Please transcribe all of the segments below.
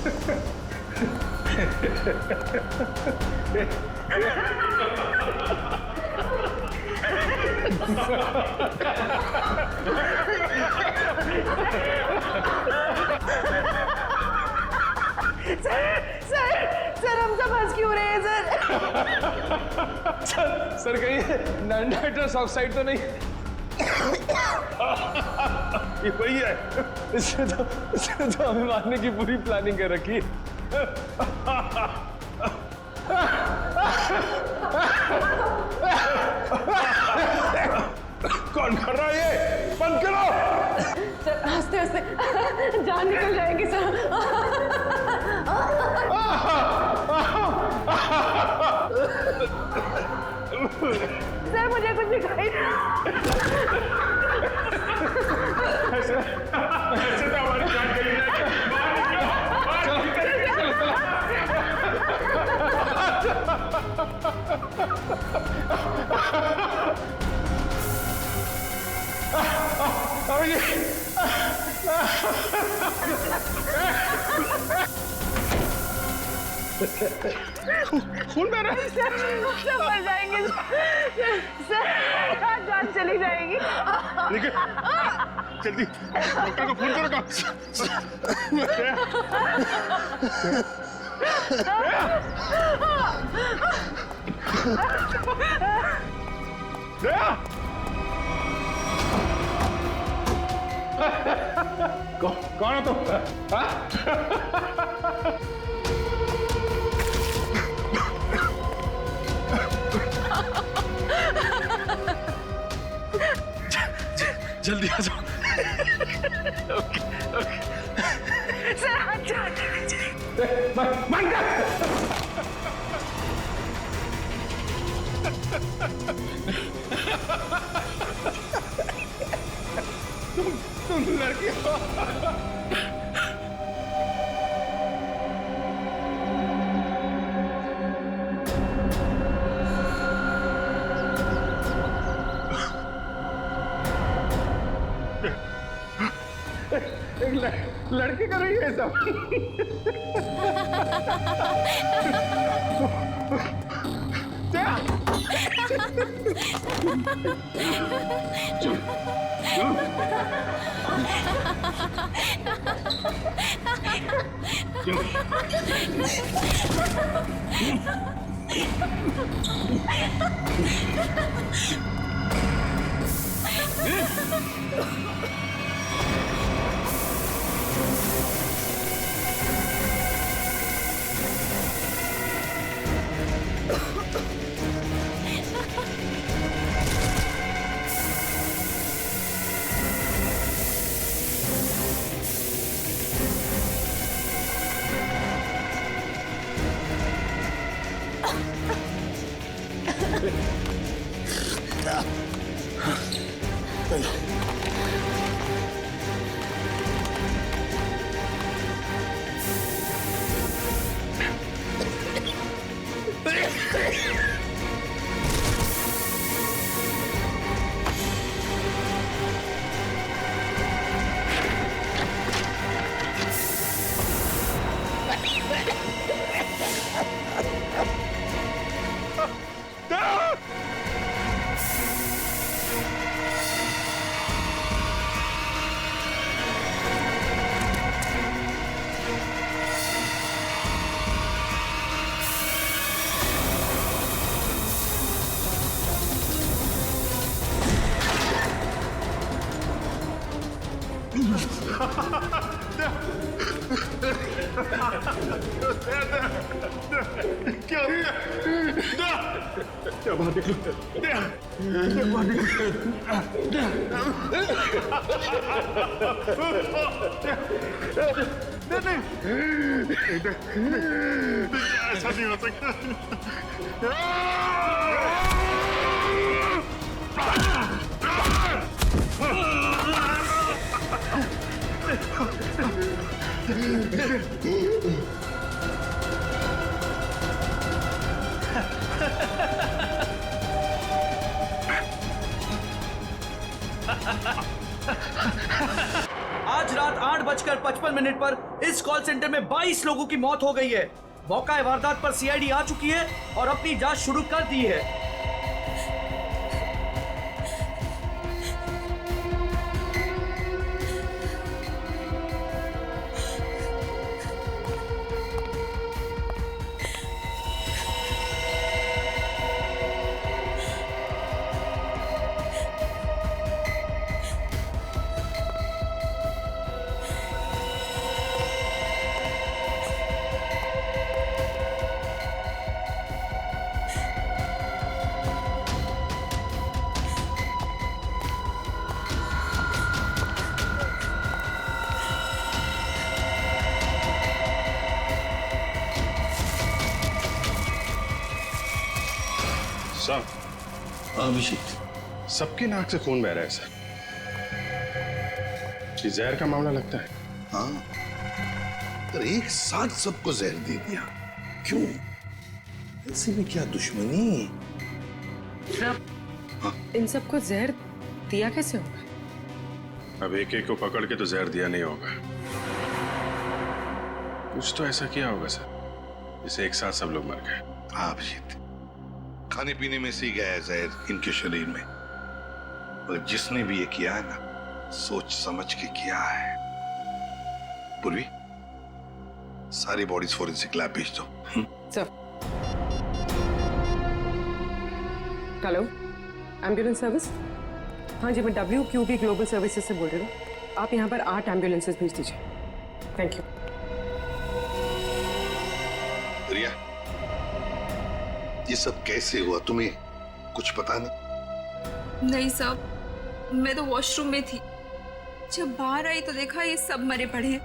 Sir हम सब हंस क्यों रहे हैं सर? सर कहीं नाइट्रस ऑक्साइड तो नहीं? ये वही है। इससे तो हमें मारने की पूरी प्लानिंग कर रखी है। कौन कर रहा है ये? बंद करो। सर हंसते हंसते जान निकल जाएगी सर। सर मुझे कुछ दिखाई ऐसे तो हमारी जान चली जाएगी। खून बह रहा है। सर मर जाएंगे सर जान चली जाएगी। लेकिन जल्दी डॉक्टर को फोन करो। कौन हो तुम? जल्दी आ जाओ। सर तुम लड़की हो। एक लड़की कर रही है सब। क्या बात ऐसा नहीं हो सकता। आज रात 8:55 केवल मिनट पर इस कॉल सेंटर में 22 लोगों की मौत हो गई है। मौका वारदात पर सीआईडी आ चुकी है और अपनी जांच शुरू कर दी है। सर, अभिषेक, सबकी नाक से खून बह रहा है सर। ये जहर का मामला लगता है। हाँ, पर एक साथ सबको जहर दे दिया, क्यों? ऐसे में क्या दुश्मनी? इन सबको जहर दिया कैसे होगा? अब एक एक को पकड़ के तो जहर दिया नहीं होगा। कुछ तो ऐसा किया होगा सर, जिससे एक साथ सब लोग मर गए। हाँ अभिषेक, खाने पीने में से ही गया है जहर इनके शरीर में। और जिसने भी ये किया है ना, सोच समझ के किया है। पूर्वी, सारी बॉडीज फोरेंसिक लैब भेज दो। Sir, hello, ambulance service? हाँ जी, मैं WQB ग्लोबल सर्विसेज से बोल रही हूँ। आप यहाँ पर 8 एम्बुलेंसेज भेज दीजिए। Thank you. रिया, ये सब कैसे हुआ, तुम्हें कुछ पता नहीं? नहीं साहब, मैं तो वॉशरूम में थी। जब बाहर आई तो देखा ये सब मरे पड़े हैं।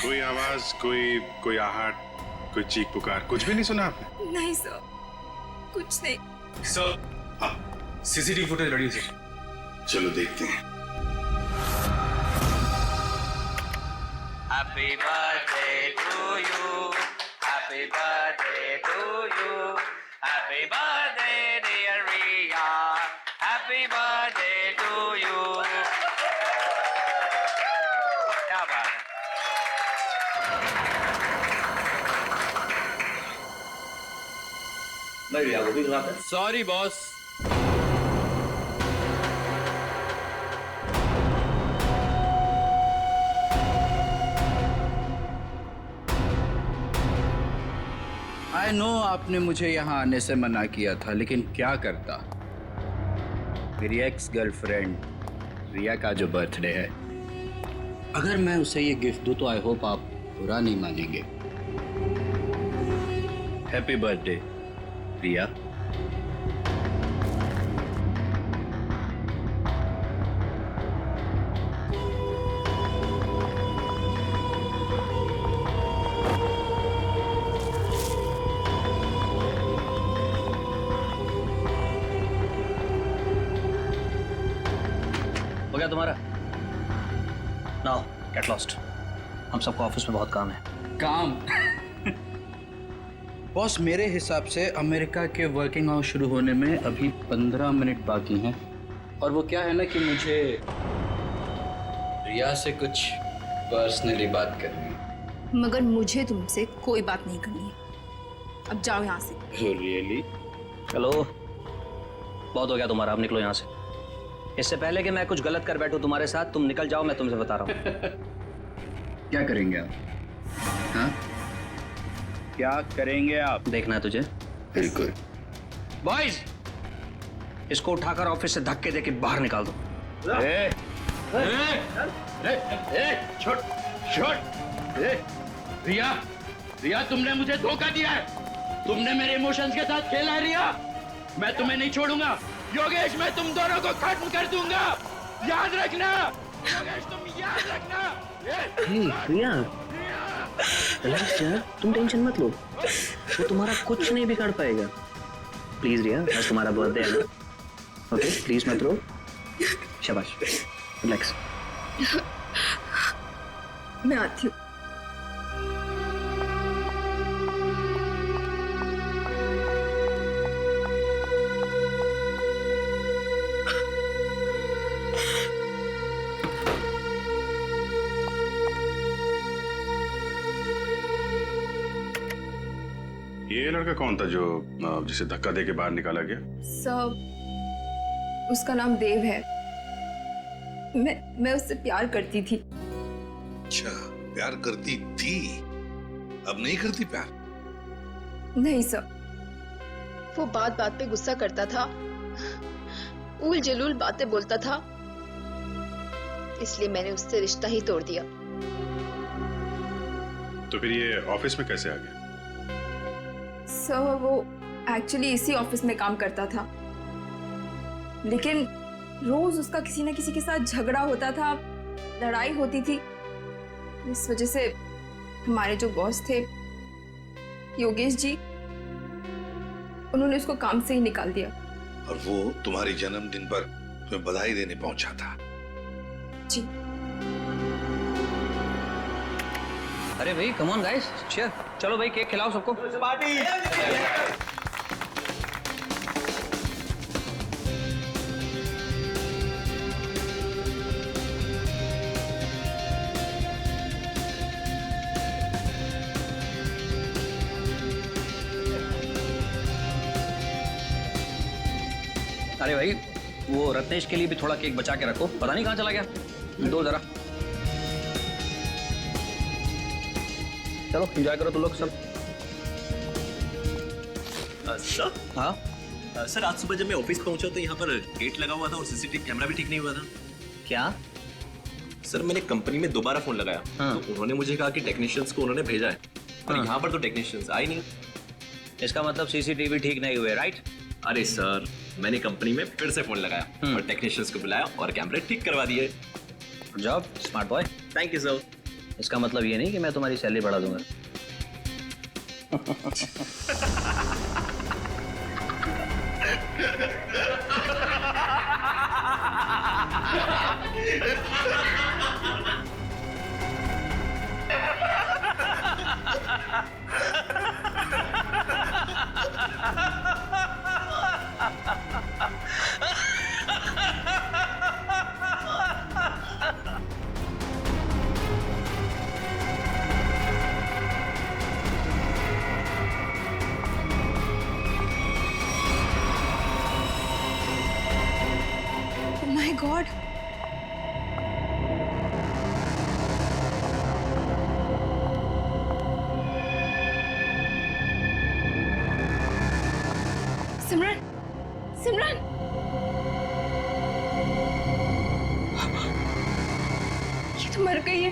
कोई आवाज, कोई आहट, कोई चीख पुकार, कुछ भी नहीं सुना आपने? नहीं सर, कुछ नहीं। सर, हाँ, सीसीटीवी फुटेज रेडी है सर। चलो देखते हैं। Happy birthday to you. Happy birthday to you. Happy birthday dear Riya. Happy birthday to you. क्या बात है? मैं रिया को भी बुलाता हूं। Sorry boss. आई नो आपने मुझे यहाँ आने से मना किया था, लेकिन क्या करता। मेरी एक्स गर्लफ्रेंड रिया का जो बर्थडे है, अगर मैं उसे ये गिफ्ट दूं तो आई होप आप बुरा नहीं मानेंगे। हैप्पी बर्थडे रिया। हो गया तुम्हारा? Now get lost. हम सबको ऑफिस में बहुत काम है। काम? बॉस, मेरे हिसाब से अमेरिका के वर्किंग आवर्स शुरू होने में अभी 15 मिनट बाकी हैं। और वो क्या है ना कि मुझे रिया से कुछ पर्सनली बात करनी है। मगर मुझे तुमसे कोई बात नहीं करनी है। अब जाओ यहाँ से। रियली? चलो, बहुत हो गया तुम्हारा, अब निकलो यहाँ से। इससे पहले कि मैं कुछ गलत कर बैठूं तुम्हारे साथ, तुम निकल जाओ, मैं तुमसे बता रहा हूँ। क्या करेंगे आप? हाँ, क्या करेंगे आप? देखना है तुझे? बिल्कुल। बॉयज, इसको उठाकर ऑफिस से धक्के देके बाहर निकाल दो। रिया, तुमने मुझे धोखा दिया है। तुमने मेरे इमोशंस के साथ खेला है रिया। मैं तुम्हें नहीं छोड़ूंगा। योगेश, मैं तुम दोनों को खत्म कर दूंगा, याद रखना। योगेश, तुम याद रखना। रिया, रिलैक्स यार, तुम टेंशन मत लो। वो तुम्हारा कुछ नहीं बिगाड़ पाएगा। प्लीज रिया, आज तुम्हारा बर्थडे है ना? ओके, प्लीज मत रो। शाबाश, रिलैक्स। मैं आती हूँ। ये लड़का कौन था जो जिसे धक्का दे के बाहर निकाला गया? सर, उसका नाम देव है। मैं उससे प्यार करती थी। अच्छा, प्यार करती थी, अब नहीं करती प्यार? नहीं सर, वो बात बात पे गुस्सा करता था, उल जलूल बातें बोलता था, इसलिए मैंने उससे रिश्ता ही तोड़ दिया। तो फिर ये ऑफिस में कैसे आ गया? सर, वो एक्चुअली इसी ऑफिस में काम करता था, लेकिन रोज उसका किसी न किसी के साथ झगड़ा होता था, लड़ाई होती थी। इस वजह से हमारे जो बॉस थे योगेश जी, उन्होंने उसको काम से ही निकाल दिया। और वो तुम्हारे जन्मदिन पर तुम्हें बधाई देने पहुंचा था? जी। अरे भाई कम ऑन गाइस, चीयर, चलो भाई केक खिलाओ सबको। पार्टी। अरे भाई वो रत्नेश के लिए भी थोड़ा केक बचा के रखो, पता नहीं कहाँ चला गया। दो जरा, चलो एंजॉय करो तुम लोग सब। सर, हाँ सर, आज सुबह जब मैं ऑफिस पहुंचा तो यहाँ पर गेट लगा हुआ था और सीसीटीवी कैमरा भी ठीक नहीं हुआ था। क्या? सर, मैंने कंपनी में दोबारा फोन लगाया। हाँ। तो उन्होंने मुझे कहा कि टेक्नीशियंस को उन्होंने भेजा है, और हाँ। यहाँ पर तो टेक्नीशियंस आए नहीं। इसका मतलब सीसीटीवी ठीक नहीं हुए, राइट? अरे सर, मैंने कंपनी में फिर से फोन लगाया और टेक्नीशियंस को बुलाया और कैमरे ठीक करवा दिए। Good job smart boy. Thank you sir. इसका मतलब ये नहीं कि मैं तुम्हारी सैलरी बढ़ा दूंगा। Oh my God! सिमरन, सिमरन! ये तो मर गई है।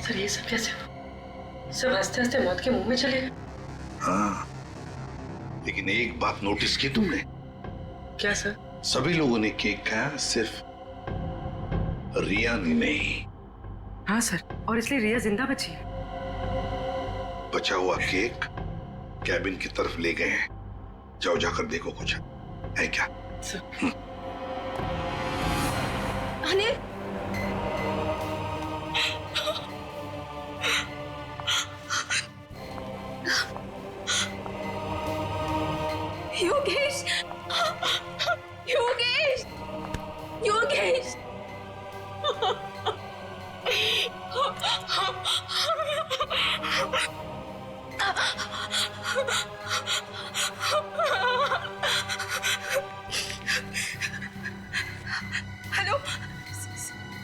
सर ये सब कैसे हुआ? सब हंसते हंसते मौत के मुंह में चले गए। हाँ, लेकिन एक बात नोटिस की तुमने? क्या सर? सभी लोगों ने केक खाया, सिर्फ रिया ने नहीं। हाँ सर, और इसलिए रिया जिंदा बची है। बचा हुआ केक कैबिन की तरफ ले गए हैं, जाओ जाकर देखो कुछ है क्या। Anil, Yogesh, Yogesh, Yogesh! Hello,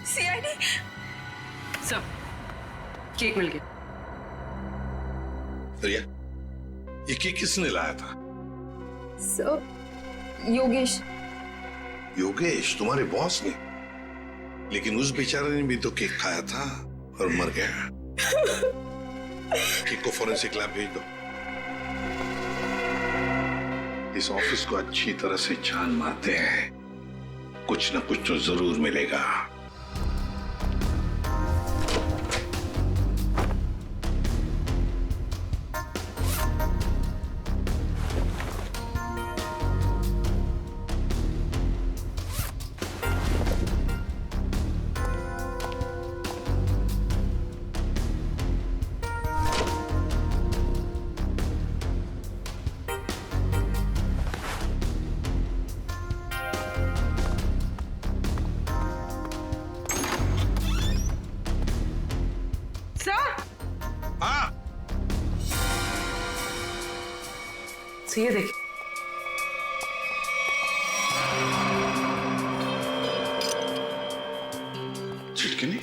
CID. Sir cake मिल गया। रिया, ये केक किसने लाया था? सर, योगेश। योगेश, तुम्हारे बॉस ने? लेकिन उस बेचारे ने भी तो केक खाया था और मर गया। केक को फॉरेंसिक लैब भेज दो। इस ऑफिस को अच्छी तरह से जान मारते हैं, कुछ न कुछ तो जरूर मिलेगा। So ये देखिए, चिटकिनी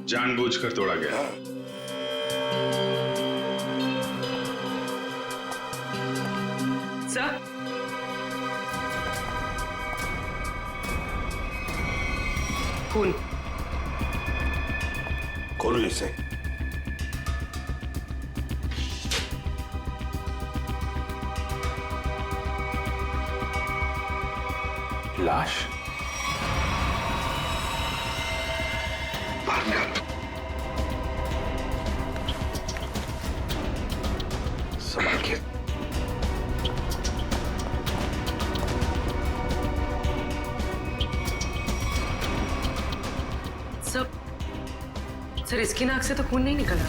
जानबूझकर तोड़ा गया। सर खून। खोलो इसे। लाश? बाहर निकालो। संभाल के। सर इसकी नाक से तो खून नहीं निकला।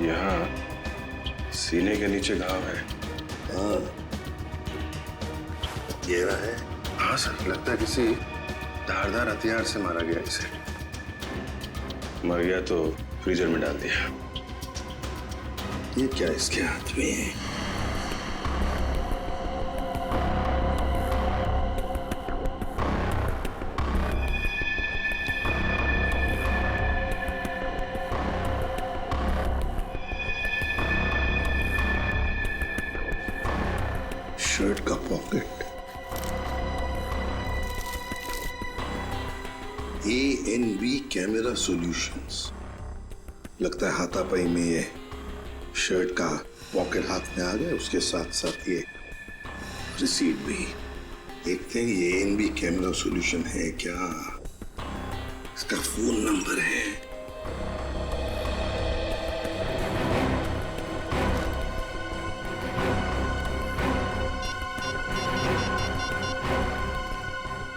यहाँ सीने के नीचे घाव है। हाँ, गहरा है। हाँ सर, लगता है किसी धारदार हथियार से मारा गया इसे। मर गया तो फ्रीजर में डाल दिया। ये क्या इसके हाथ में है? शर्ट का पॉकेट। ANB camera solutions. लगता है हाथापाई में ये शर्ट का पॉकेट हाथ में आ गया, उसके साथ साथ ये रिसीट भी। देखते हैं ये ANB कैमरा सॉल्यूशन है क्या। इसका फोन नंबर है।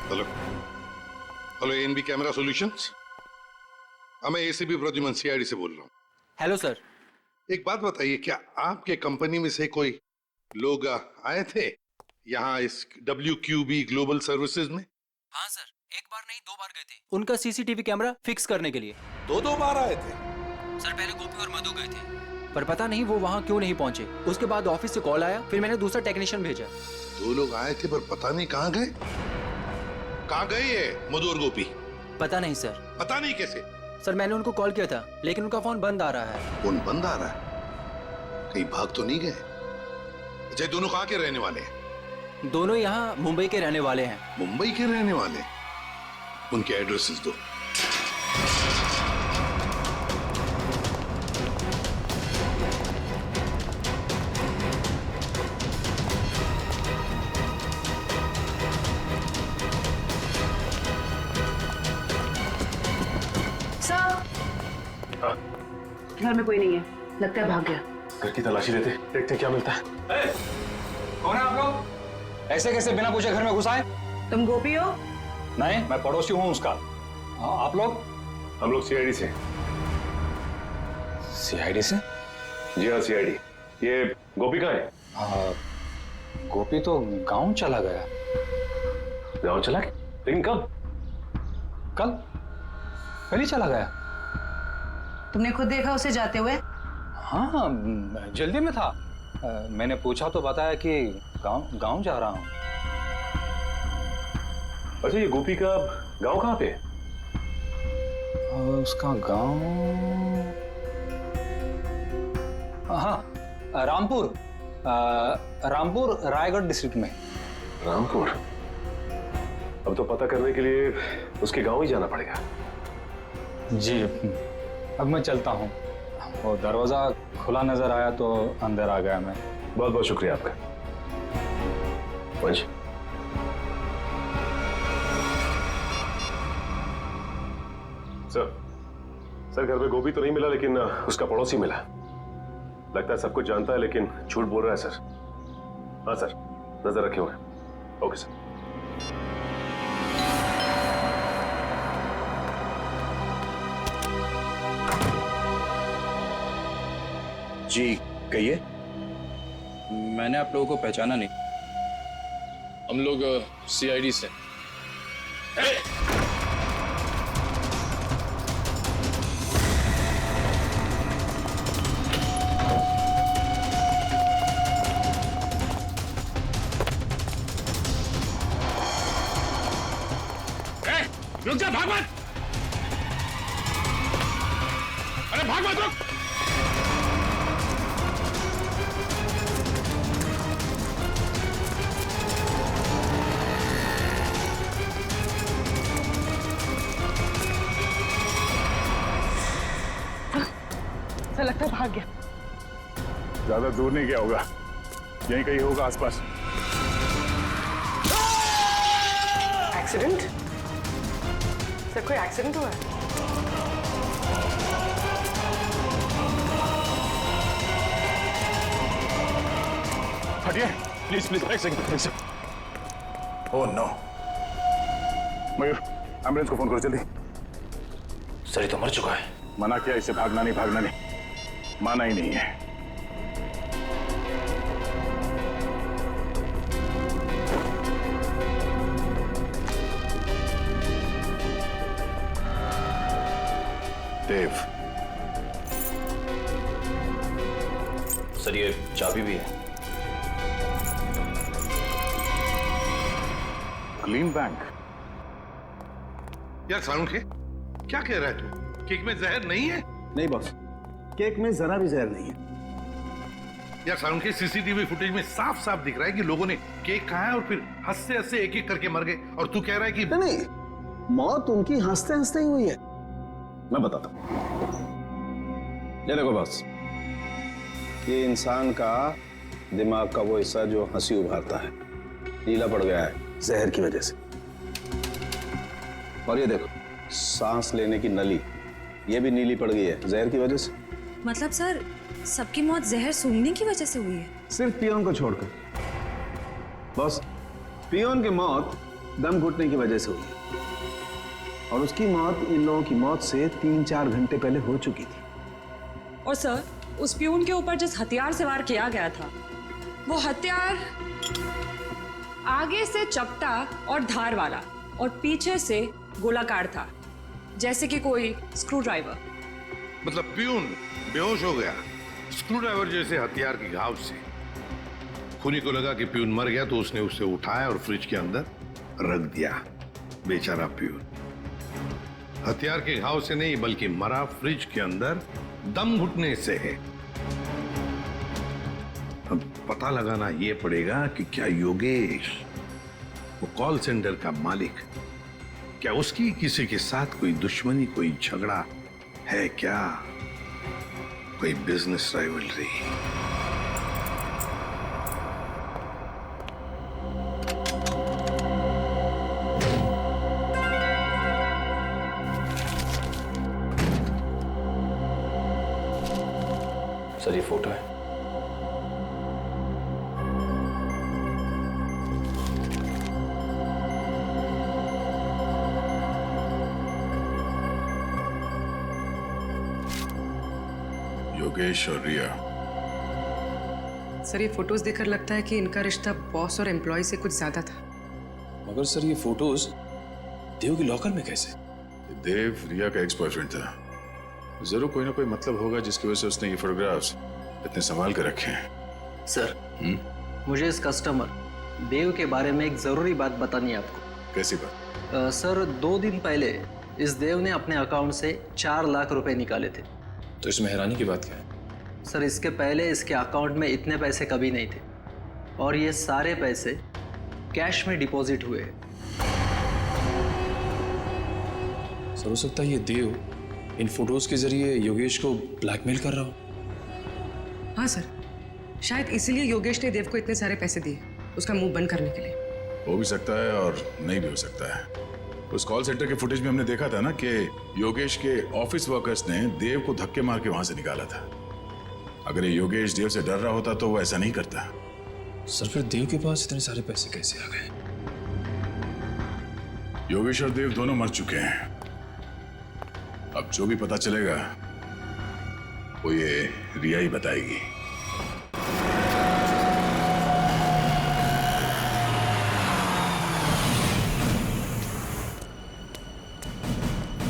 Hello hello, ANB camera solutions. मैं ACP प्रद्युमन CID से बोल रहा हूँ। Hello sir. एक बात बताइए, क्या आपके कंपनी में से कोई लोग आए थे यहाँ इस WQB ग्लोबल सर्विसेज में? हाँ सर, एक बार नहीं 2 बार गए थे उनका CCTV कैमरा फिक्स करने के लिए। दो बार आए थे? सर पहले गोपी और मधु गए थे, पर पता नहीं वो वहाँ क्यों नहीं पहुँचे। उसके बाद ऑफिस से कॉल आया, फिर मैंने दूसरा टेक्नीशियन भेजा। 2 लोग आए थे पर पता नहीं कहाँ गए। कहाँ गए ये मधु और गोपी? पता नहीं सर। पता नहीं कैसे? सर मैंने उनको कॉल किया था, लेकिन उनका फोन बंद आ रहा है। फोन बंद आ रहा है? कहीं भाग तो नहीं गए? अच्छा, दोनों कहाँ के रहने वाले हैं? दोनों यहाँ मुंबई के रहने वाले हैं। मुंबई के रहने वाले? उनके एड्रेसेस दो। घर में कोई नहीं है, लगता है भाग गया। घर की तलाशी लेते, देखते हैं क्या मिलता है। कौन है आप लोग? ऐसे कैसे बिना पूछे घर में घुस आए? तुम गोपी हो? नहीं, मैं पड़ोसी हूँ उसका। आप लोग? हम लोग CID से। CID से? जी हाँ, CID। ये गोपी कहाँ है? गोपी तो गांव चला गया। गाँव चला गया? लेकिन कब? कल ही चला गया। तुमने खुद देखा उसे जाते हुए? हाँ, जल्दी में था। मैंने पूछा तो बताया कि गांव जा रहा हूँ। अच्छा, ये गोपी का गांव कहाँ पे? उसका गांव, हाँ, रामपुर रायगढ़ डिस्ट्रिक्ट में। रामपुर? अब तो पता करने के लिए उसके गांव ही जाना पड़ेगा। जी, अब मैं चलता हूँ। वो दरवाजा खुला नजर आया तो अंदर आ गया मैं। बहुत बहुत शुक्रिया आपका। वंश, सर घर में गोभी तो नहीं मिला, लेकिन उसका पड़ोसी मिला। लगता है सब कुछ जानता है, लेकिन झूठ बोल रहा है सर। हाँ सर, नजर रखे हुए। Okay sir. जी कहिए। मैंने आप लोगों को पहचाना नहीं। हम लोग CID से। रुक जा, भाग मत! अरे भाग मत, रुक! ऐसा लगता है भाग गया। ज्यादा दूर नहीं गया होगा, यहीं कहीं होगा आसपास। एक्सीडेंट? सर कोई एक्सीडेंट हुआ है? हटिए प्लीज प्लीज, एक second. Oh no. Mayur, ambulance को फोन करो जल्दी। सर ये तो मर चुका है। मना किया इसे, भागना नहीं, माना ही नहीं है। देव, सर ये चाबी भी है। Clean bank. यार सारुखे, क्या कह रहा है तू? केक में जहर नहीं है? नहीं बॉस, केक में जरा भी जहर नहीं है। यार सारुखे, सीसीटीवी फुटेज में साफ साफ दिख रहा है कि लोगों ने केक खाया और फिर हंसते हंसते एक एक करके मर गए, और तू कह रहा है कि नहीं, मौत उनकी हंसते हंसते ही हुई है। मैं बताता हूं। ये देखो बॉस, ये इंसान का दिमाग का वो हिस्सा जो हंसी उभारता है, नीला पड़ गया है जहर की वजह से। और ये देखो, सांस लेने की नली, ये भी नीली पड़ गई है जहर की वजह से। मतलब सर, सबकी मौत जहर सूंघने की वजह से हुई है? सिर्फ पियोन को छोड़कर। बॉस, पियोन की मौत दम घुटने की वजह से हुई है, और उसकी मौत इन लोगों की मौत से 3-4 घंटे पहले हो चुकी थी। और सर, उस पियून के ऊपर जिस हथियार से वार किया गया था, वो हथियार आगे से चपटा और धार वाला और पीछे से गोलाकार था, जैसे कि कोई स्क्रू ड्राइवर। मतलब प्यून बेहोश हो गया स्क्रू ड्राइवर जैसे हथियार के घाव से। खूनी को लगा कि प्यून मर गया तो उसने उसे उठाया और फ्रिज के अंदर रख दिया। बेचारा प्यून हथियार के घाव से नहीं बल्कि मरा फ्रिज के अंदर दम घुटने से है। अब पता लगाना यह पड़ेगा कि क्या योगेश, वो कॉल सेंटर का मालिक, क्या उसकी किसी के साथ कोई दुश्मनी, कोई झगड़ा है क्या, कोई बिजनेस राइवलरी? सर ये फोटो है। योगेश और रिया। सर ये फोटोज देखकर लगता है कि इनका रिश्ता बॉस और एम्प्लॉय से कुछ ज्यादा था। मगर सर ये फोटोज देव की लॉकर में कैसे? देव रिया का एक्स बॉयफ्रेंड था, जरूर कोई ना कोई मतलब होगा जिसकी वजह से उसने ये फोटोग्राफ्स इतने संभाल कर रखे हैं। सर, मुझे इस कस्टमर देव के बारे में एक जरूरी बात बतानी है आपको। कैसी बात? सर 2 दिन पहले इस देव ने अपने अकाउंट से 4 लाख रुपए निकाले थे। तो इसमें हैरानी की बात क्या है? सर इसके पहले इसके अकाउंट में इतने पैसे कभी नहीं थे, और ये सारे पैसे कैश में डिपॉजिट हुए। सर हो सकता है ये देव इन फोटोज के जरिए योगेश को ब्लैकमेल कर रहा हो। हाँ सर, शायद इसीलिए योगेश ने देव को इतने सारे पैसे दिए, उसका मुंह बंद करने के लिए। हो भी सकता है और नहीं भी हो सकता है। उस कॉल सेंटर के फुटेज में हमने देखा था ना कि योगेश के ऑफिस वर्कर्स ने देव को धक्के मार के वहां से निकाला था। अगर ये योगेश देव से डर रहा होता तो वो ऐसा नहीं करता। सर फिर देव के पास इतने सारे पैसे कैसे आ गए? योगेश और देव दोनों मर चुके हैं। अब जो भी पता चलेगा वो ये रिया ही बताएगी।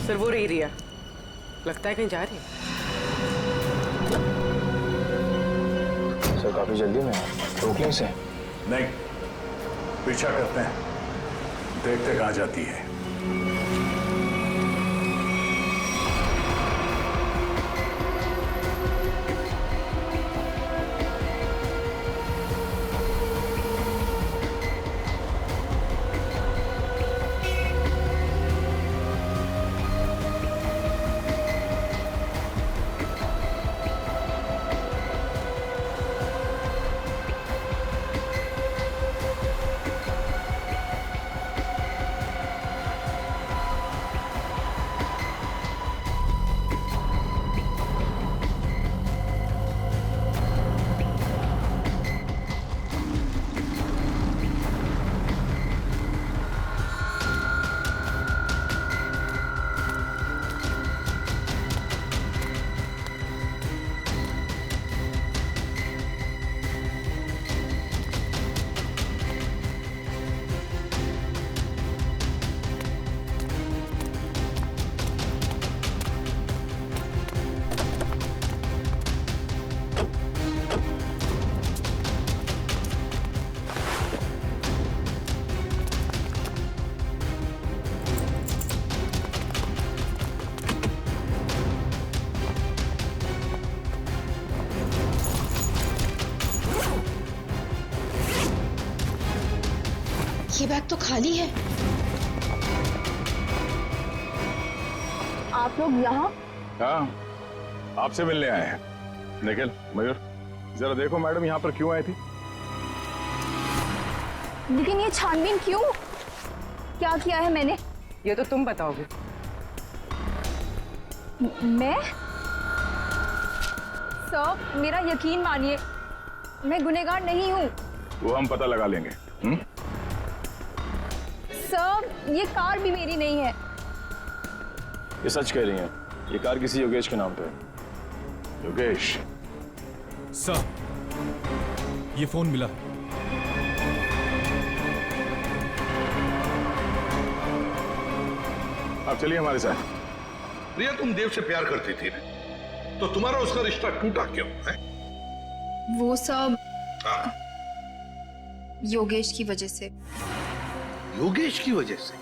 सर वो रही रिया, लगता है कहीं जा रही है। सर काफी जल्दी में रोक लें इसे। नहीं, पीछा करते हैं, देखते कहाँ जाती है। ये बैग तो खाली है। आप लोग यहाँ? हाँ, आपसे मिलने आए हैं। निखिल, मयूर, जरा देखो मैडम यहाँ पर क्यों आई थी? लेकिन ये छानबीन क्यों? क्या किया है मैंने? ये तो तुम बताओगे। मैं? सर, मेरा यकीन मानिए, मैं गुनहगार नहीं हूँ। वो हम पता लगा लेंगे। सर, ये कार भी मेरी नहीं है। ये सच कह रही हैं, ये कार किसी योगेश के नाम पे है। योगेश? सर, ये फोन मिला। आप चलिए हमारे साथ। प्रिया, तुम देव से प्यार करती थी ना, तो तुम्हारा उसका रिश्ता टूटा क्यों है? वो सब योगेश की वजह से। योगेश की वजह से?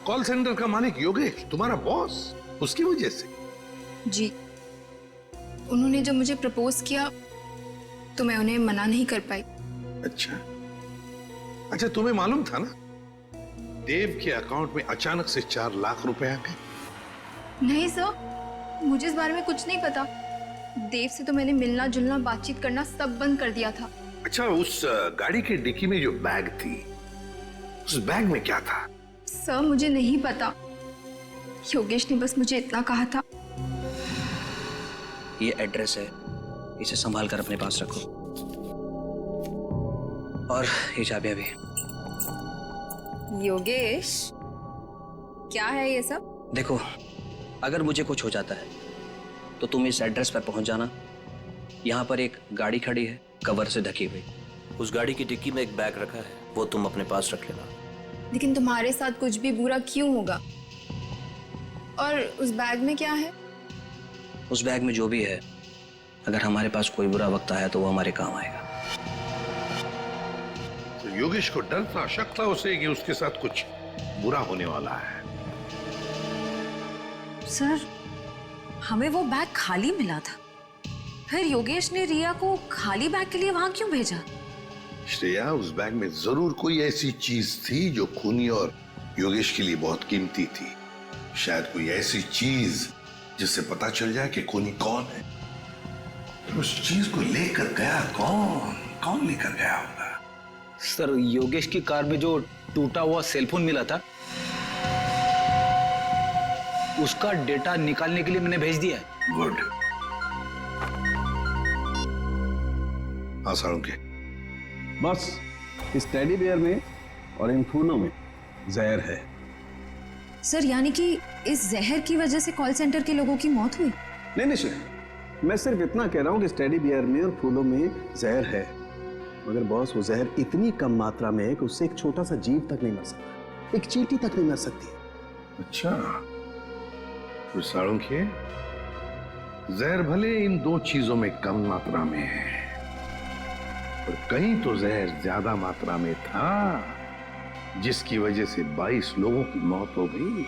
कॉल सेंटर का मालिक योगेश, तुम्हारा बॉस, उसकी वजह से? जी, उन्होंने जब मुझे प्रपोज किया तो मैं उन्हें मना नहीं कर पाई। अच्छा, तुम्हें मालूम था ना देव के अकाउंट में अचानक से 4 लाख रुपए आ गए? नहीं सर, मुझे इस बारे में कुछ नहीं पता। देव से तो मैंने मिलना जुलना बातचीत करना सब बंद कर दिया था। अच्छा, उस गाड़ी के डिक्की में जो बैग थी, उस बैग में क्या था? सर, मुझे नहीं पता। योगेश ने बस मुझे इतना कहा था। ये एड्रेस है, इसे संभाल कर अपने पास रखो। और ये चाबियां भी। योगेश, क्या है ये सब? देखो, अगर मुझे कुछ हो जाता है तो तुम इस एड्रेस पर पहुंच जाना। यहाँ पर एक गाड़ी खड़ी है, कवर से ढकी हुई। उस गाड़ी की डिक्की में एक बैग रखा है, वो तुम अपने पास रख लेना। लेकिन तुम्हारे साथ कुछ भी बुरा क्यों होगा? और उस बैग में क्या है? उस बैग में जो भी है, अगर हमारे पास कोई बुरा वक्त आया तो वो हमारे काम आएगा। तो योगेश को डर था, शक था उसे कि उसके साथ कुछ बुरा होने वाला है। सर, हमें वो बैग खाली मिला था, फिर योगेश ने रिया को खाली बैग के लिए वहां क्यों भेजा? श्रेया, उस बैग में जरूर कोई ऐसी चीज थी जो खूनी और योगेश के लिए बहुत कीमती थी। शायद कोई ऐसी चीज जिससे पता चल जाए कि खूनी कौन है। तो उस चीज को लेकर गया कौन लेकर गया होगा? सर, योगेश की कार में जो टूटा हुआ सेलफोन मिला था, उसका डेटा निकालने के लिए मैंने भेज दिया है। गुड। हाँ साळुंखे, बस इस टेडी बियर में और इन फूलों में जहर है। सर, यानी कि इस जहर की वजह से कॉल सेंटर के लोगों की मौत हुई? नहीं सर, मैं सिर्फ इतना कह रहा हूं कि इस टेडी बियर में और फूलों में जहर है, मगर बॉस वो जहर इतनी कम मात्रा में है कि उससे एक छोटा सा जीव तक नहीं मर सकता, एक चींटी तक नहीं मर सकती। अच्छा, साळुंखे, जहर भले इन दो चीजों में कम मात्रा में है, पर कहीं तो जहर ज्यादा मात्रा में था, जिसकी वजह से 22 लोगों की मौत हो गई।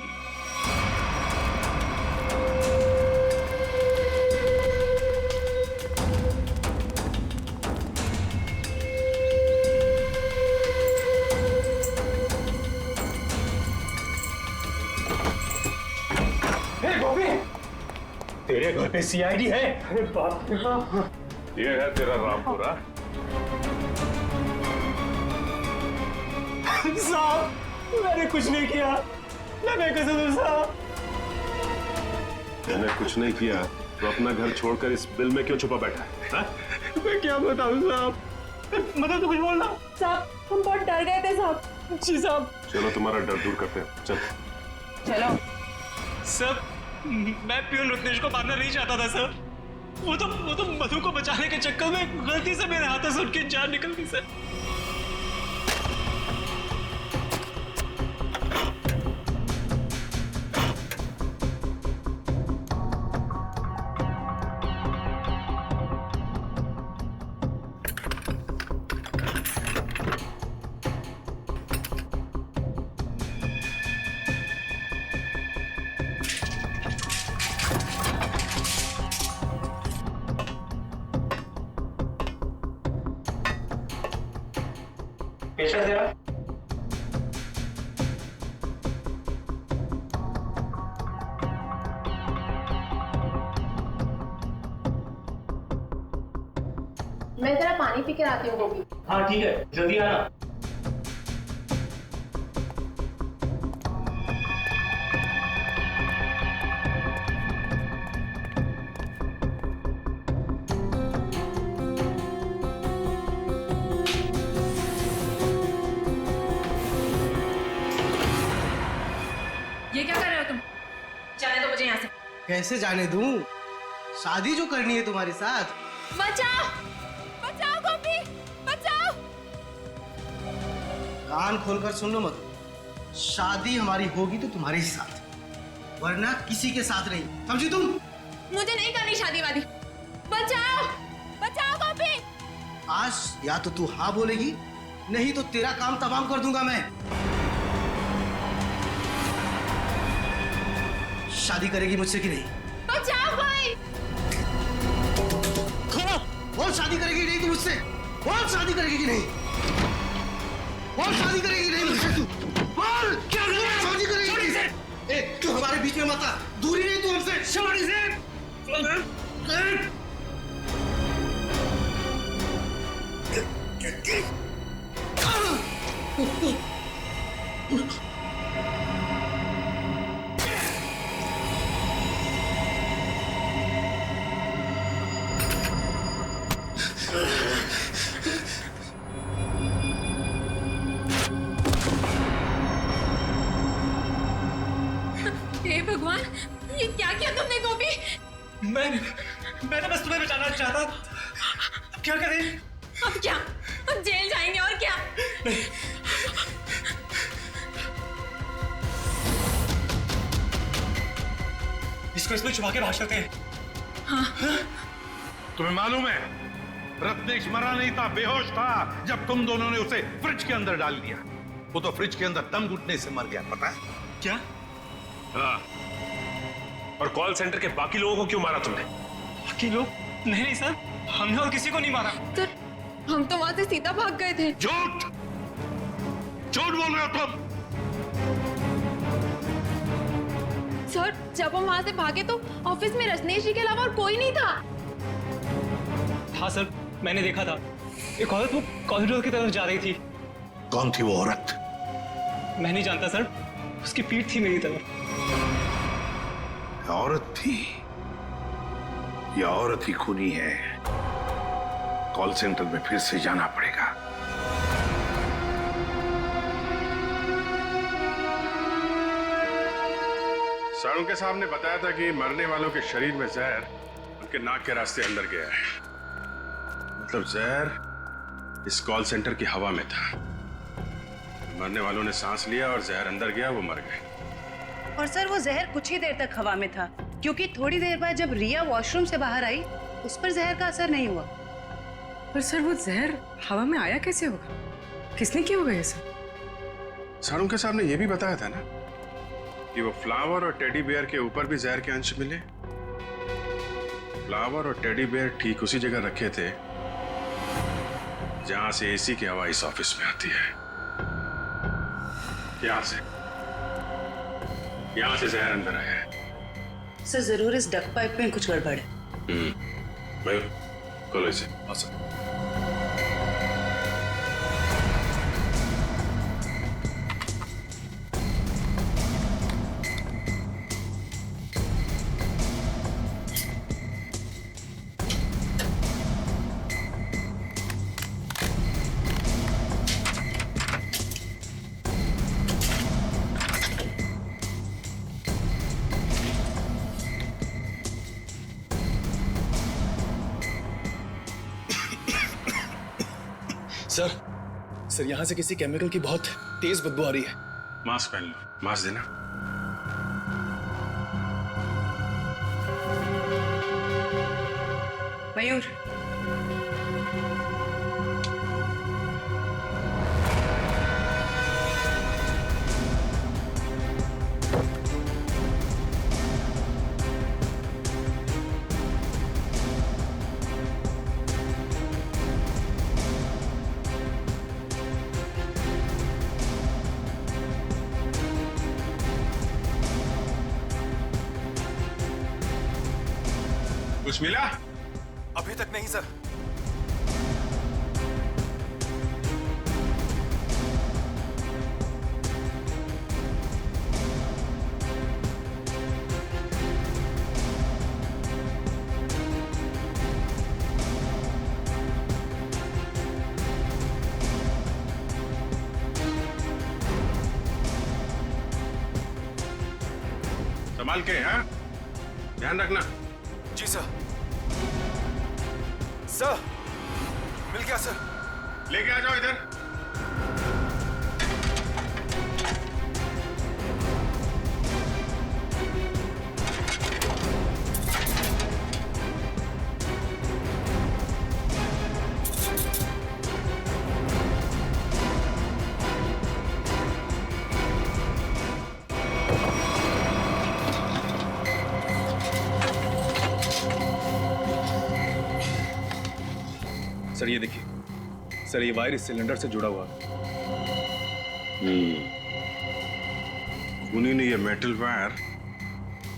तेरे घर पे सीआईडी है? अरे बाप रे बाप। ये है तेरा रामपुरा। साहब, मैंने कुछ नहीं किया, मैंने कसम साहब। मैंने कुछ नहीं किया तो अपना घर छोड़कर इस बिल में क्यों छुपा बैठा है? हा? मैं क्या बताऊं साहब, मतलब तो कुछ बोलना। साहब, हम बहुत डर गए थे साहब। जी साहब। चलो तुम्हारा डर दूर करते हैं, चल। चलो। सर, मैं प्यून रत्नेश को मारना नहीं चाहता था सर। वो तो मधु को बचाने के चक्कर में गलती से मेरे हाथों से उनकी जान निकल गई सर। पेशेंट जरा। मैं जरा पानी पी के आती हूँ गोभी। हाँ ठीक है, जल्दी आना। ये क्या कर रहे हो तुम? जाने दो मुझे यहाँ से। कैसे जाने दूं? शादी जो करनी है तुम्हारे साथ। बचाओ, बचाओ गोपी, बचाओ। कान खोलकर सुन लो मत, शादी हमारी होगी तो तुम्हारे ही साथ, वरना किसी के साथ नहीं, समझी तुम? मुझे नहीं करनी शादी वादी। बचाओ, बचाओ गोपी। आज या तो तू हाँ बोलेगी, नहीं तो तेरा काम तमाम कर दूंगा मैं। शादी करेगी मुझसे कि नहीं? बचाओ भाई। बोल शादी करेगी नहीं तू मुझसे? बोल शादी करेगी कि नहीं? बोल शादी करेगी नहीं मुझसे तू? बोल क्या शादी करेगी? ए, तू हमारे बीच में मत आ, दूरी नहीं तू हमसे। शादी से हे भगवान, ये क्या किया तुमने गोपी? मैंने बस तुम्हें बचाना चाहता। अब क्या करें? अब क्या? अब जेल जाएंगे और क्या? इसको इसमें छुपा के भाग सकते हैं। हाँ। तुम्हें मालूम है, रत्नेश मरा नहीं था, बेहोश था जब तुम दोनों ने उसे फ्रिज के अंदर डाल दिया। वो तो फ्रिज के अंदर दम घुटने से मर गया, पता है? क्या? हाँ। और कॉल सेंटर के बाकी लोगों को क्यों मारा तुमने? बाकी लोग? नहीं सर, हमने और किसी को नहीं मारा। सर, हम तो वहां से सीधा भाग गए थे। झूठ, झूठ बोल रहे हो तुम। सर, जब हम वहां से भागे तो ऑफिस में रजनीश जी के अलावा और कोई नहीं था। हाँ सर, मैंने देखा था, एक औरत वो कॉरिडोर की तरफ जा रही थी। कौन थी वो औरत? मैं नहीं जानता सर, उसकी पीठ थी मेरी तरफ। औरत थी? ये औरत ही खूनी है। कॉल सेंटर में फिर से जाना पड़ेगा। साळुंखे साहब ने बताया था कि मरने वालों के शरीर में जहर उनके नाक के रास्ते अंदर गया है। मतलब जहर इस कॉल सेंटर की हवा में था। मरने वालों ने सांस लिया और जहर अंदर गया, वो मर गए। और सर वो जहर कुछ ही देर तक हवा में था, क्योंकि थोड़ी देर बाद जब रिया वॉशरूम से बाहर आई उस पर जहर का असर नहीं हुआ। पर सर वो जहर हवा में आया कैसे होगा? किसने किया होगा ये सब? सर उनके साहब ने यह भी बताया था ना कि वो फ्लावर और टेडी बेयर के ऊपर भी जहर के अंश मिले। फ्लावर और टेडी बेयर ठीक उसी जगह रखे थे जहां से एसी की हवा इस ऑफिस में आती है। यहां से जहर अंदर आया है। सर जरूर इस डक पाइप में कुछ गड़बड़ है। मयूर खोलो इसे। सर यहाँ से किसी केमिकल की बहुत तेज बदबू आ रही है। मास्क पहन लो। मास्क देना। मयूर कुछ मिला? अभी तक नहीं सर। संभाल के, हाँ? ध्यान रखना। जी सर। सर मिल गया सर। लेके आ जाओ इधर। सर ये देखिए, सर ये वायर इस सिलेंडर से जुड़ा हुआ है। खूनी ने ये मेटल वायर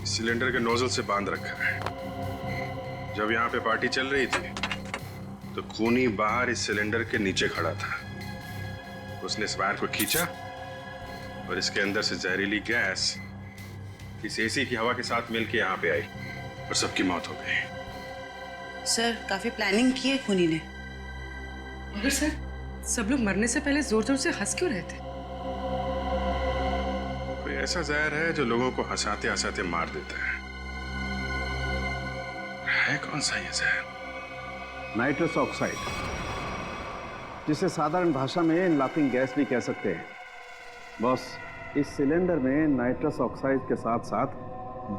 इस सिलेंडर के नोजल से बांध रखा है। जब यहाँ पे पार्टी चल रही थी तो खूनी बाहर इस सिलेंडर के नीचे खड़ा था। उसने इस वायर को खींचा और इसके अंदर से जहरीली गैस इस एसी की हवा के साथ मिलकर यहाँ पे आई और सबकी मौत हो गई। सर काफी प्लानिंग की है खूनी ने। मगर सर सब लोग मरने से पहले जोर जोर से हंस क्यों रहे थे? कोई ऐसा जहर है जो लोगों को हंसाते हंसाते मार देता है कौन सा ये जहर? नाइट्रस ऑक्साइड, जिसे साधारण भाषा में लाफिंग गैस भी कह सकते हैं। बॉस, इस सिलेंडर में नाइट्रस ऑक्साइड के साथ साथ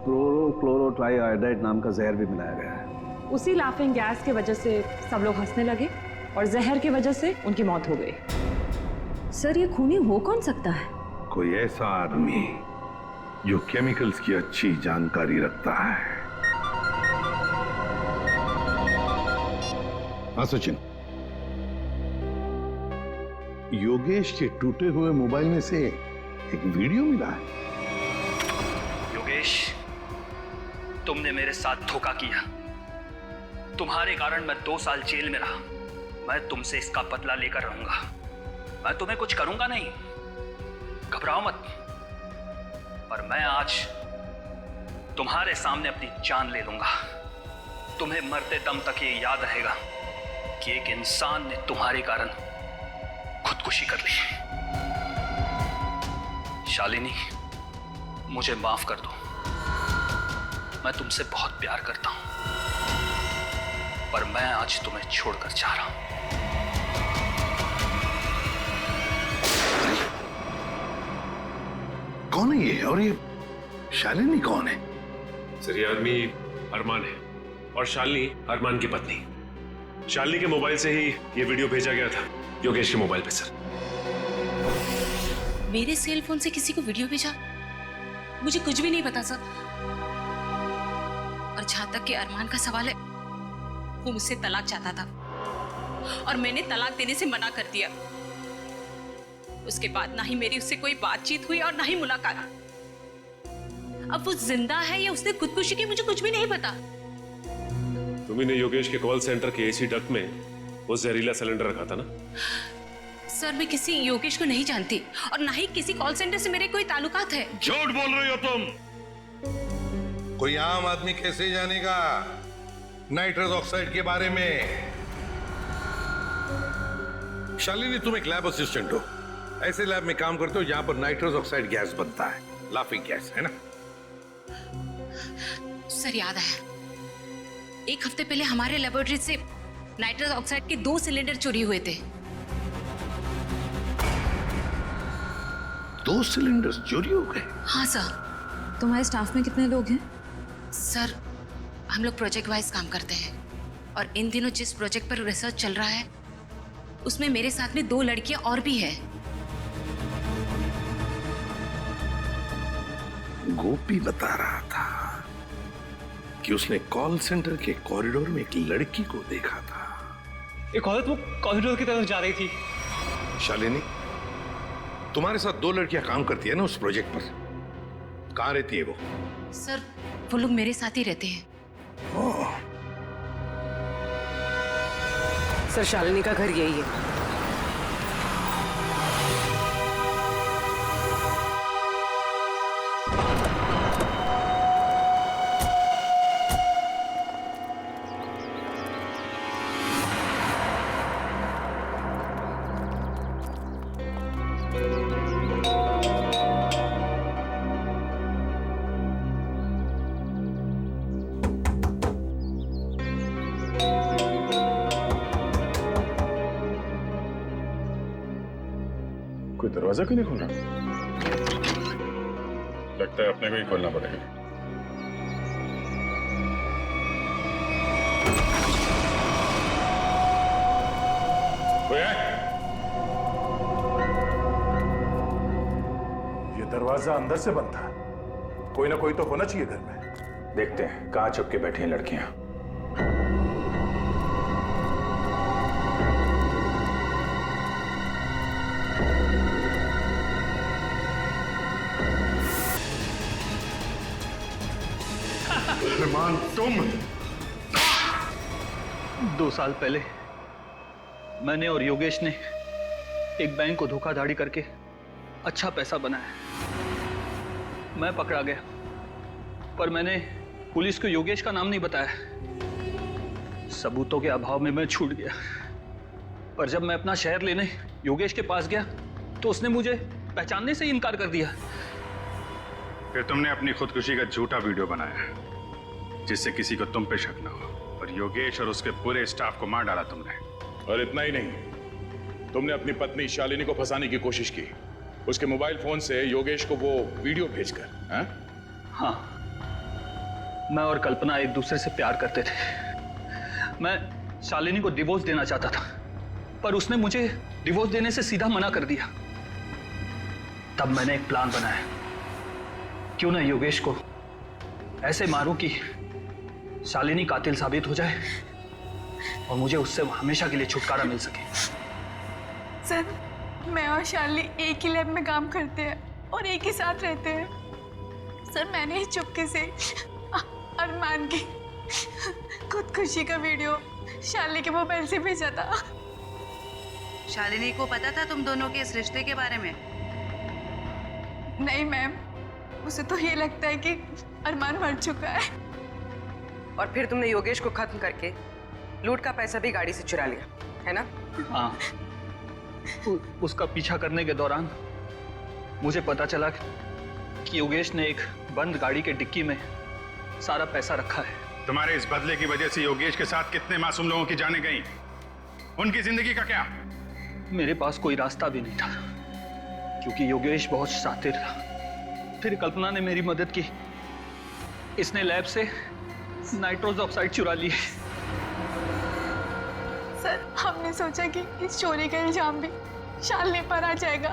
ब्रोरोक्लोरोट्राइआयोडाइड नाम का जहर भी मिलाया गया है। उसी लाफिंग गैस की वजह से सब लोग हंसने लगे और जहर की वजह से उनकी मौत हो गई। सर ये खूनी हो कौन सकता है? कोई ऐसा आदमी जो केमिकल्स की अच्छी जानकारी रखता है। हाँ सचिन, योगेश के टूटे हुए मोबाइल में से एक वीडियो मिला है। योगेश, तुमने मेरे साथ धोखा किया। तुम्हारे कारण मैं 2 साल जेल में रहा। मैं तुमसे इसका बदला लेकर रहूंगा। मैं तुम्हें कुछ करूंगा नहीं, घबराओ मत। पर मैं आज तुम्हारे सामने अपनी जान ले लूंगा। तुम्हें मरते दम तक ये याद रहेगा कि एक इंसान ने तुम्हारे कारण खुदकुशी कर ली। शालिनी, मुझे माफ कर दो। मैं तुमसे बहुत प्यार करता हूं, पर मैं आज तुम्हें छोड़कर जा रहा हूं। कौन है ये और ये शालिनी कौन है? सर ये आदमी अरमान है और शालिनी अरमान की पत्नी। शालिनी के मोबाइल से ही ये वीडियो भेजा गया था योगेश के मोबाइल पे सर। मेरे सेल फोन से किसी को वीडियो भेजा? मुझे कुछ भी नहीं पता सर। और जहां तक कि अरमान का सवाल है, वो मुझसे तलाक चाहता था और मैंने तलाक देने से मना कर दिया। उसके बाद ना ही मेरी उससे कोई बातचीत हुई और ना ही मुलाकात। अब वो जिंदा है या उसने खुदकुशी की, मुझे कुछ भी नहीं पता। तुमने योगेश के कॉल सेंटर के एसी डक्ट में वो जहरीला सिलेंडर रखा था ना? सर मैं किसी योगेश को नहीं जानती और ना ही किसी कॉल सेंटर से मेरे कोई ताल्लुकात है। झूठ बोल रही हो तुम। कोई आम आदमी कैसे जानेगा नाइट्रस ऑक्साइड के बारे में? शालिनी तुम एक लैब असिस्टेंट हो, ऐसे लैब में काम करते हो जहां पर नाइट्रस ऑक्साइड गैस बनता है, लाफिंग गैस, है ना? सर याद है, एक हफ्ते पहले हमारे लेबोरेटरी से नाइट्रस ऑक्साइड के 2 सिलेंडर चोरी हुए थे। 2 सिलेंडर चोरी हो गए? हाँ सर। तुम्हारे स्टाफ में कितने लोग हैं? सर हम लोग प्रोजेक्ट वाइज काम करते हैं और इन दिनों जिस प्रोजेक्ट पर रिसर्च चल रहा है उसमें मेरे साथ में 2 लड़कियां और भी है। गोपी बता रहा था कि उसने कॉल सेंटर के कॉरिडोर में एक लड़की को देखा था। एक औरत वो कॉरिडोर की तरफ जा रही थी। शालिनी, तुम्हारे साथ 2 लड़कियां काम करती है ना उस प्रोजेक्ट पर, कहाँ रहती है वो? सर वो लोग मेरे साथ ही रहते हैं। सर शालिनी का घर यही है। कोई दरवाजा क्यों नहीं खोल रहा? लगता है अपने को ही खोलना पड़ेगा। कोई है? ये दरवाजा अंदर से बंद था। कोई ना कोई तो होना चाहिए घर में। देखते हैं कहाँ छुप के बैठी हैं लड़कियां। अरमान तुम 2 साल पहले मैंने और योगेश ने एक बैंक को धोखाधड़ी करके अच्छा पैसा बनाया। मैं पकड़ा गया पर मैंने पुलिस को योगेश का नाम नहीं बताया। सबूतों के अभाव में मैं छूट गया। पर जब मैं अपना शहर लेने योगेश के पास गया तो उसने मुझे पहचानने से ही इनकार कर दिया। फिर तुमने अपनी खुदकुशी का झूठा वीडियो बनाया जिससे किसी को तुम पे शक न हो, और योगेश और उसके पूरे स्टाफ को मार डाला तुमने। और इतना ही नहीं, तुमने अपनी पत्नी शालिनी को फंसाने की कोशिश की, उसके मोबाइल फोन से योगेश को वो वीडियो भेजकर। हाँ, मैं और कल्पना एक दूसरे से प्यार करते थे। मैं शालिनी को डिवोर्स देना चाहता था पर उसने मुझे डिवोर्स देने से सीधा मना कर दिया। तब मैंने एक प्लान बनाया, क्यों ना योगेश को ऐसे मारूं कि शालिनी कातिल साबित हो जाए और मुझे उससे हमेशा के लिए छुटकारा मिल सके। सर मैं और शालिनी एक ही लैब में काम करते हैं और एक ही साथ रहते हैं। सर मैंने ही चुपके से अरमान की खुदकुशी का वीडियो शालिनी के मोबाइल से भेजा था। शालिनी को पता था तुम दोनों के इस रिश्ते के बारे में? नहीं मैम, उसे तो ये लगता है कि अरमान मर चुका है। और फिर तुमने योगेश को खत्म करके लूट का पैसा भी गाड़ी से चुरा लिया, है ना? हाँ, उसका पीछा करने के दौरान मुझे पता चला कि योगेश ने एक बंद गाड़ी के डिक्की में सारा पैसा रखा है। तुम्हारे इस बदले की वजह से योगेश के साथ कितने मासूम लोगों की जानें गईं? उनकी जिंदगी का क्या? मेरे पास कोई रास्ता भी नहीं था क्योंकि योगेश बहुत शातिर था। फिर कल्पना ने मेरी मदद की इसने लैब से नाइट्रोस ऑक्साइड चुरा ली। सर हमने सोचा कि इस चोरी का इल्जाम भी शालिनी पर आ जाएगा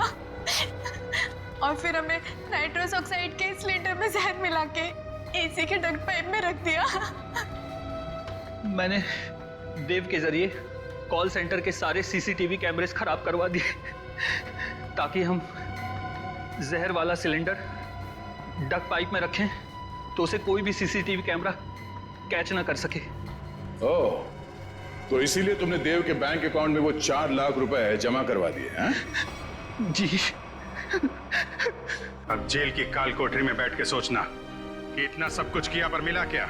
और फिर हमें नाइट्रोस ऑक्साइड के सिलेंडर में जहर मिला के एसी के डक्ट पाइप में रख दिया। मैंने देव के जरिए कॉल सेंटर के सारे सीसीटीवी कैमरेस खराब करवा दिए ताकि हम जहर वाला सिलेंडर डक्ट पाइप में रखें तो उसे कोई भी सीसीटीवी कैमरा कैच ना कर सके। ओह, तो इसीलिए तुमने देव के बैंक अकाउंट में वो 4 लाख रुपए जमा करवा दिए हैं? जी। अब जेल की काल कोठरी में बैठ के सोचना कि इतना सब कुछ किया पर मिला क्या?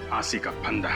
फांसी का फंदा।